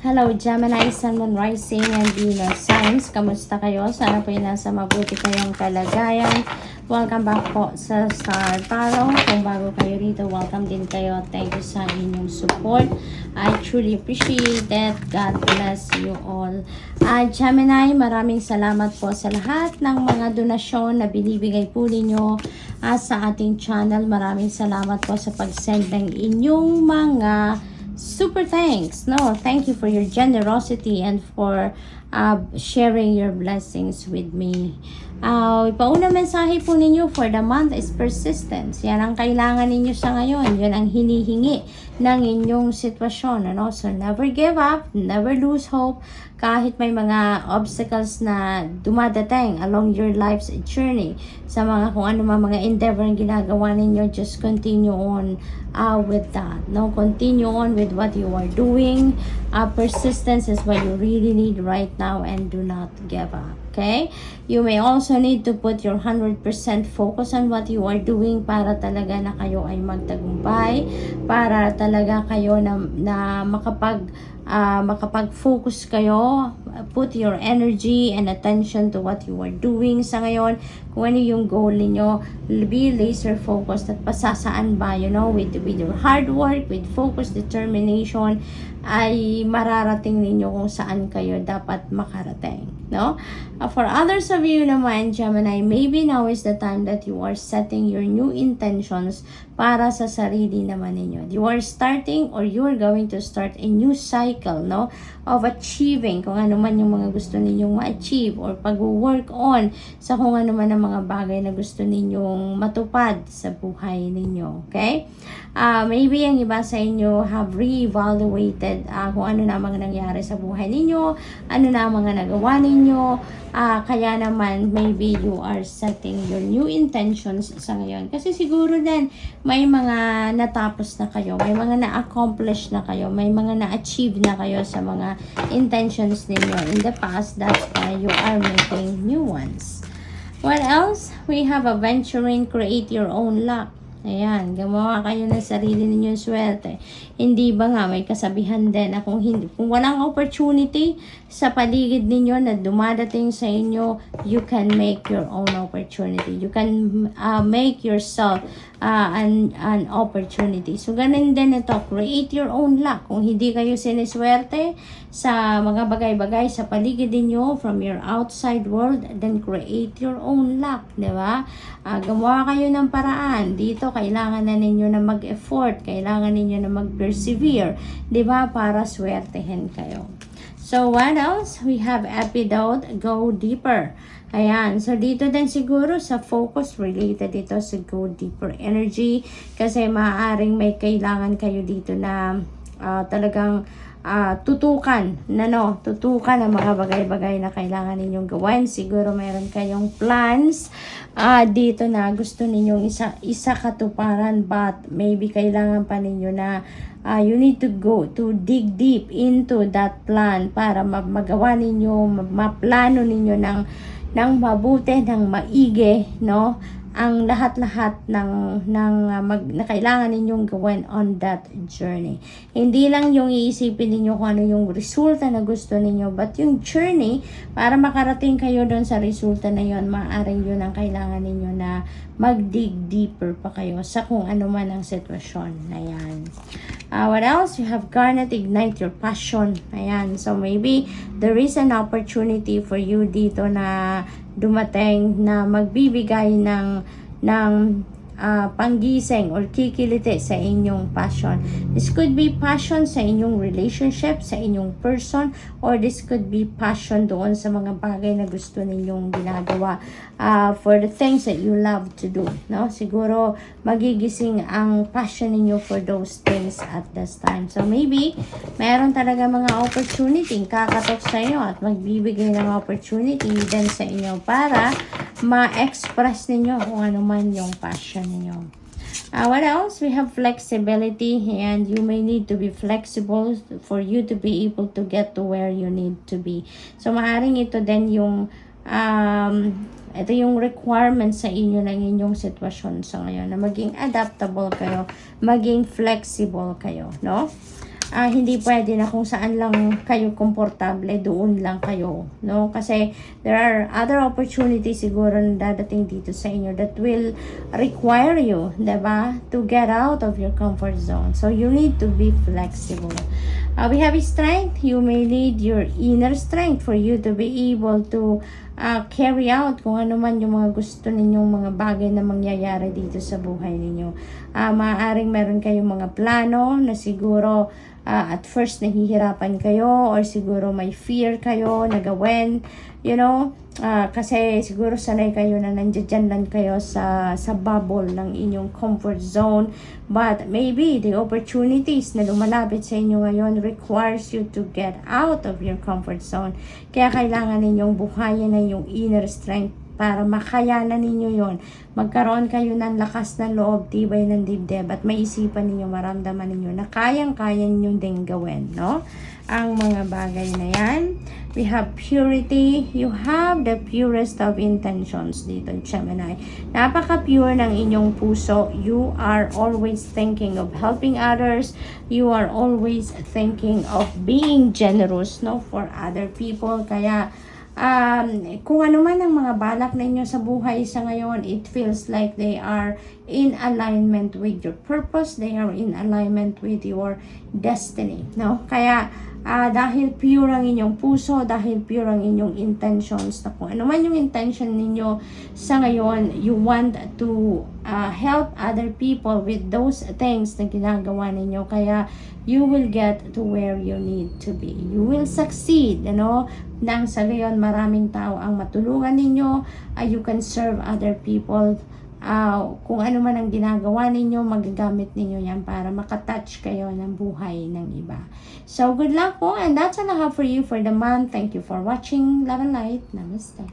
Hello Gemini, Sun, Moon, Rising, and Venus signs. Kamusta kayo? Sana po nasa mabuti kayong kalagayan. Welcome back po sa Star Tarot. Kung bago kayo rito, welcome din kayo. Thank you sa inyong support. I truly appreciate that. God bless you all. Gemini, maraming salamat po sa lahat ng mga donasyon na binibigay po ninyo sa ating channel. Maraming salamat po sa pag-send ng inyong mga super thanks. No, thank you for your generosity and for sharing your blessings with me. Pauna mensahe po ninyo for the month is persistence. Yan ang kailangan ninyo sa ngayon. Yan ang hinihingi ng inyong sitwasyon. Ano? So never give up, never lose hope. Kahit may mga obstacles na dumadating along your life's journey, sa mga kung ano mga endeavor ang ginagawa ninyo, just continue on with that. No, continue on with what you are doing. Persistence is what you really need right now, and do not give up. Okay? You may also need to put your 100% focus on what you are doing para talaga na kayo ay magtagumpay, para talaga kayo na makapag-focus kayo, put your energy and attention to what you are doing sa ngayon. Kung ano yung goal niyo, be laser focused at pasasaan ba, with your hard work, with focus, determination, ay mararating ninyo kung saan kayo dapat makarating. No? For others of you naman, Gemini, maybe now is the time that you are setting your new intentions para sa sarili naman ninyo. You are starting or you are going to start a new cycle, no, of achieving kung ano man yung mga gusto ninyong ma-achieve, or pag-work on sa kung ano man ang mga bagay na gusto ninyong matupad sa buhay ninyo. Okay? Maybe ang iba sa inyo have re-evaluated kung ano na mga nangyari sa buhay ninyo, ano na mga nagawa ninyo, kaya naman maybe you are setting your new intentions sa ngayon. Kasi siguro din may mga natapos na kayo, may mga na-accomplish na kayo, may mga na-achieve na kayo sa mga intentions ninyo in the past. That's why you are making new ones. What else? We have a venturing, create your own luck. Ayan, gumawa kayo ng sarili ninyong swerte. Hindi ba nga may kasabihan din na kung walang opportunity sa paligid ninyo na dumadating sa inyo, you can make your own opportunity. You can make yourself an opportunity. So, ganun din ito. Create your own luck. Kung hindi kayo siniswerte sa mga bagay-bagay sa paligid ninyo from your outside world, then create your own luck. Diba? Gumawa kayo ng paraan. Dito, kailangan na ninyo na mag-effort. Kailangan ninyo na mag-persevere. Diba? Para swertehin kayo. So, what else? We have epidote, go deeper. Ayan. So, dito din siguro sa focus related ito sa go deeper energy. Kasi maaaring may kailangan kayo dito na talagang tutukan ang mga bagay-bagay na kailangan ninyong gawin. Siguro meron kayong plans dito na gusto ninyong isa katuparan, but maybe kailangan pa ninyo na you need to go to dig deep into that plan para magawa ninyo, maplano ninyo ng mabuti, ng maigi, no? Ang lahat-lahat na kailangan ninyong gawin on that journey. Hindi lang yung iisipin ninyo kung ano yung resulta na gusto ninyo, but yung journey para makarating kayo doon sa resulta na yon, maaaring yun ang kailangan ninyo na mag-dig deeper pa kayo sa kung ano man ang sitwasyon na yan. What else? You have garnet, ignite your passion. Ayan. So, maybe there is an opportunity for you dito na dumating na magbibigay ng panggising or kikiliti sa inyong passion. This could be passion sa inyong relationship, sa inyong person, or this could be passion doon sa mga bagay na gusto ninyong ginagawa for the things that you love to do. No? Siguro magigising ang passion ninyo for those things at this time. So maybe meron talaga mga opportunity kakatok sa inyo at magbibigay ng opportunity din sa inyo para ma-express ninyo kung ano man yung passion ninyo. What else? We have flexibility, and you may need to be flexible for you to be able to get to where you need to be. So, maaring ito din yung ito yung requirement sa inyo ng inyong sitwasyon sa ngayon, na maging adaptable kayo, maging flexible kayo, no? hindi pwede na kung saan lang kayo komportable, doon lang kayo, no? Kasi there are other opportunities siguro na dadating dito sa inyo that will require you, diba, to get out of your comfort zone. So you need to be flexible. We have strength. You may need your inner strength for you to be able to carry out kung ano man yung mga gusto ninyong mga bagay na mangyayari dito sa buhay ninyo. Maaaring meron kayong mga plano na siguro at first nahihirapan kayo or siguro may fear kayo na gawin, you know, kasi siguro sanay kayo na nandiyan lang kayo sa bubble ng inyong comfort zone, but maybe the opportunities na lumalapit sa inyo ngayon requires you to get out of your comfort zone. Kaya kailangan ninyong buhayin na yung inner strength para makayanan ninyo yon. Magkaroon kayo ng lakas ng loob, tibay ng dibdib, at maisipan ninyo, maramdaman ninyo na kayang-kaya ninyo din gawin, no? Ang mga bagay na yan. We have purity. You have the purest of intentions dito, Gemini. Napaka-pure ng inyong puso. You are always thinking of helping others. You are always thinking of being generous, no, for other people. Kaya kung ano man ang mga balak ninyo sa buhay sa ngayon, it feels like they are in alignment with your purpose, they are in alignment with your destiny, no? Kaya dahil pure ang inyong puso, dahil pure ang inyong intentions, na kung ano man yung intention ninyo sa ngayon, you want to help other people with those things na ginagawa ninyo. Kaya you will get to where you need to be. You will succeed, you know, nang sa gayon maraming tao ang matulungan ninyo. You can serve other people. Kung ano man ang ginagawa ninyo, magagamit ninyo yan para makatouch kayo ng buhay ng iba. So, good luck po, and that's all I have for you for the month. Thank you for watching. Love and light. Namaste.